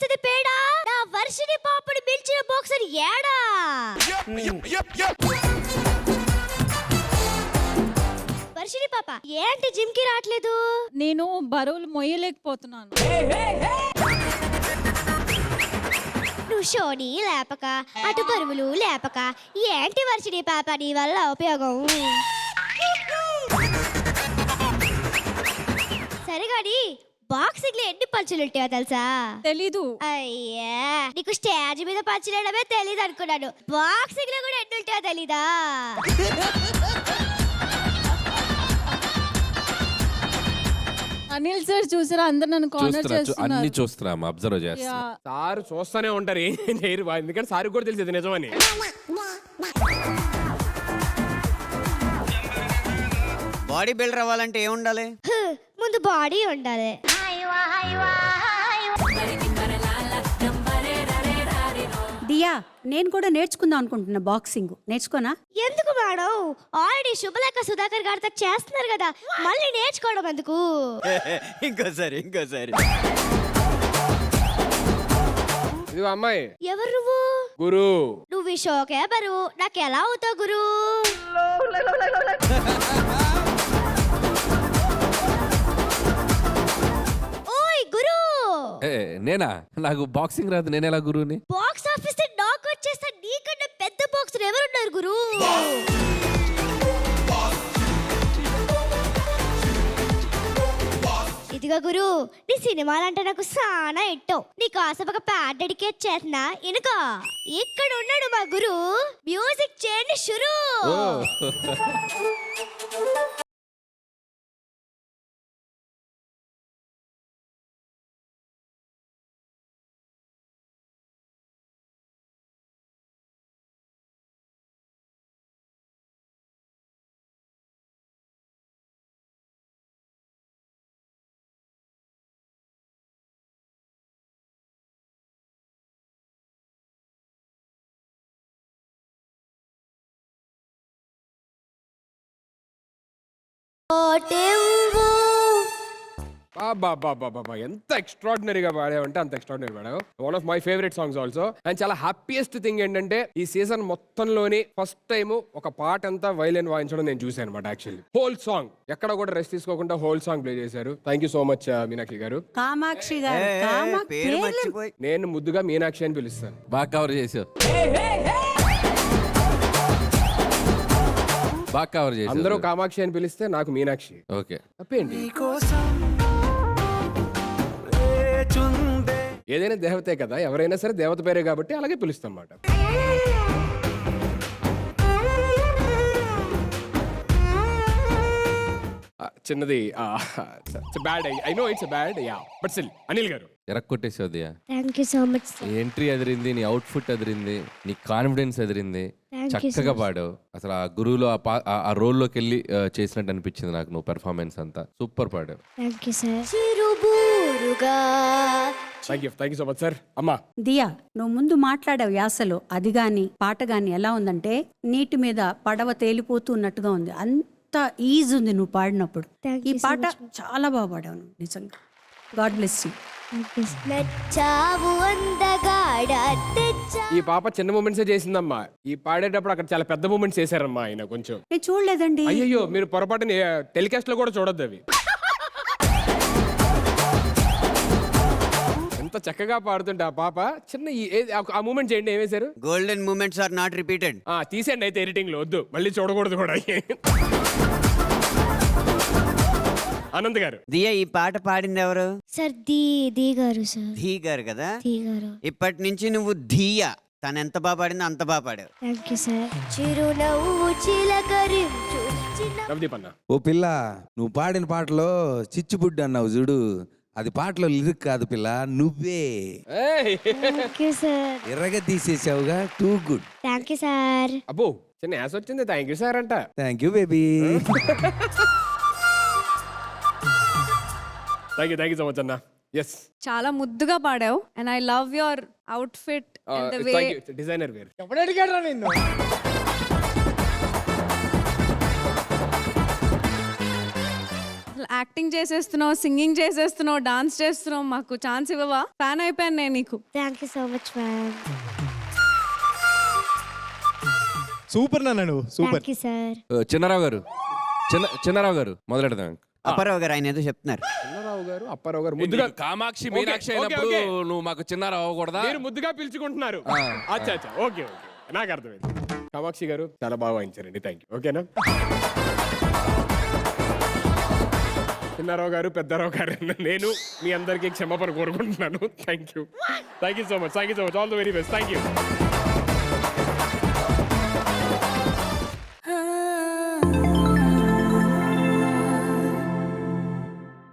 చేస్తుంది పేడా నా వర్షిని పాపని మించిన బాక్సర్ ఏడా వర్షిని పాప ఏంటి జిమ్ కి రావట్లేదు నేను బరువులు మొయ్యలేకపోతున్నాను నువ్వు షోని లేపక అటు బరువులు లేపక ఏంటి వర్షిని పాప నీ వల్ల ఉపయోగం సరే గాని బాక్సింగ్ లో ఎన్ని పంచులు ఉంటాయో తెలుసా తెలీదు. అయ్యా నీకు స్టేజ్ మీద పంచులేయడమే తెలీదు అనుకున్నాను బాక్సింగ్ లో కూడా ఎన్ని ఉంటాయో తెలీదా అనిల్ సార్ చూసారా అందరు నన్ను కార్నర్ చేస్తున్నారు అన్ని చూస్తున్నాం అబ్జర్వ్ చేస్తా సార్ చూస్తూనే ఉంటారు ఏం చేయరు ఎందుకంటే సార్ కూడా తెలిసేది నిజమని బాడీ బిల్డర్ అవ్వాలంటే ఏముండాలి ముందు బాడీ ఉండాలి దియా నేను కూడా నేర్చుకుందాం అనుకుంటున్నా బాక్సింగ్ నేర్చుకోనా ఎందుకు మేడం ఆల్రెడీ శుభలేఖ సుధాకర్ గారితో చేస్తున్నారు కదా మళ్ళీ నేర్చుకోవడం ఎందుకు ఇంకోసారి ఇది అమ్మాయి ఎవరు నువ్వు గురు నువ్వు ఈ షోకే బరువు నాకు ఎలా అవుతావు గురు ఓయ్ గురు నేనా నాకు బాక్సింగ్ రాదు నేను ఎలా గురువుని బాక్స్ ఆఫీస్ నాక్ అవుట్ చేస్తా నీకన్నా పెద్ద బాక్సర్ ఎవరున్నారు గురు ఇదిగో గురు నీ సినిమాలంటే నాకు సానా ఇట్టం నీకు ఆసపక ప్యాడ్ డెడికేట్ చేస్తున్నా ఇనుకో ఇక్కడ ఉన్నాడు మా గురు మ్యూజిక్ చేయండి షురు బాబా ఎంత ఎక్స్ట్రాడినరీగా పాడావంటే అంత extraordinary madam one of my favourite songs also and చాలా హ్యాపీయెస్ట్ థింగ్ ఏంటంటే ఈ సీజన్ మొత్తంలోని ఫస్ట్ టైం ఒక పాట అంతా వైలిన్ వాయించడం నేను చూసాను అనమాట యాక్చువల్లీ హోల్ సాంగ్ ఎక్కడ కూడా రెస్ట్ తీసుకోకుండా హోల్ సాంగ్ ప్లే చేశారు thank you so much Meenakshi గారు కామాక్షి గారు పేరు మర్చిపోయి నేను ముద్దుగా మీనాక్షి అని పిలుస్తాను బాగా కవర్ చేసావు బాగా కవర్ చేసావు అందరూ కామాక్షి అని పిలిస్తే నాకు మీనాక్షి ఓకే తప్పేంటి ఏదైనా దేవతే కదా ఎవరైనా సరే దేవత పేరే కాబట్టి అలాగే పిలుస్తాం అన్నమాట చిన్నది bad I know it's bad yeah but still Anil గారు ఎరక్కొట్టేసావు Diya thank you so much entry అదిరింది నీ అవుట్ఫిట్ అదిరింది నీ కాన్ఫిడెన్స్ అదిరింది చక్కగా పాడావు అసలు ఆ గురువులో ఆ రోల్లోకి వెళ్ళి చేసినట్టు అనిపించింది నాకు నువ్వు పెర్ఫార్మెన్స్ అంతా సూపర్ పాడావు థ్యాంక్ యూ సార్ చిరుబూరుగా thank you so much sir అమ్మా దియా నువ్వు ముందు మాట్లాడావు యాసలో అది గాని పాట గాని ఎలా ఉందంటే నీటి మీద పడవ తేలిపోతున్నట్టుగా ఉంది అంత ఈజీ ఉంది నువ్వు పాడినప్పుడు Thank ఈ you so పాట much. చాలా బాగా పాడావు నువ్వు నిజంగా గాడ్ బ్లెస్ యూ నచ్చావు అందగాడ తెచ్చా ఈ పాప చిన్న మూమెంట్సే చేసిందమ్మా ఈ పాడేటప్పుడు అక్కడ చాలా పెద్ద మూమెంట్స్ చేశారమ్మా ఆయన కొంచెం నేను చూడలేదండి అయ్యో మీరు పొరపాటున టెలికాస్ట్ లో కూడా చూడొద్దు అవి ఎంత చక్కగా పాడుతుంటే ఆ పాప చిన్న ఆ మూమెంట్ చేయండి ఏమేశారు golden moments are not repeated తీసేయండి అయితే ఎడిటింగ్ లో వద్దు మళ్ళీ చూడకూడదు కూడా అనంత్ గారు దియా ఈ పాట పాడింది ఎవరు సార్ ధీ గారు సార్ ధీ గారు కదా ధీ గారు ఇప్పటి నుంచి నువ్వు ధీయా తను ఎంత బాగా పాడిందో అంత బాగా పాడావు థ్యాంక్ యూ సార్ చిరునవ్వు చిలకరించు నవదీప్ అన్న ఓ పిల్ల నువ్వు పాడిన పాటలో చిచ్చుబుడ్డి అన్నావు చూడు అది పాటలో లిరిక్ కాదు పిల్ల నువ్వే థ్యాంక్ యూ సార్ ఎర్రగా తీసేసావుగా too good thank you sir అబ్బో చిన్న యాస్ వచ్చింది థ్యాంక్ యూ సార్ అంట thank you baby thank you so much అన్న ఎస్ చాలా ముద్దుగా పాడావు and I love your outfit and the way designer wear ఎప్పుడు అడిగాడు నిన్ను యాక్టింగ్ చేసేస్తున్నావు, సింగింగ్ చేసేస్తున్నావు, డాన్స్ చేస్తున్నావు, మాకు ఛాన్స్ ఇవ్వవా? ఫ్యాన్ అయిపోయాను నేను నీకు. Thank you so much ma'am. Super నాన్న నువ్వు super. Thank you sir. Chinnarao గారు మొదలెడదాం. అప్పారావు గారు ఆయన ఏదో చెప్తున్నారు. చిన్నారావు గారు, అప్పారావు గారు ముద్దుగా కామాక్షి ఓకే, మీనాక్షి ఓకే, అయినప్పుడు ఓకే. నువ్వు మాకు చిన్నారావు అవ్వకూడదా? మీరు ముద్దుగా పిలుచుకుంటున్నారు. అచ్చా అచ్చా, ఓకే ఓకే, నాకు అర్థమైంది. కామాక్షి గారు చాలా బాగా వాయించారండి, థ్యాంక్ యూ. ఓకేనా? చిన్నారావు గారు, పెద్దారావు గారు, నేను మీ అందరికీ క్షమాపణ కోరుకుంటున్నాను. Thank you so much, all the very best, thank you.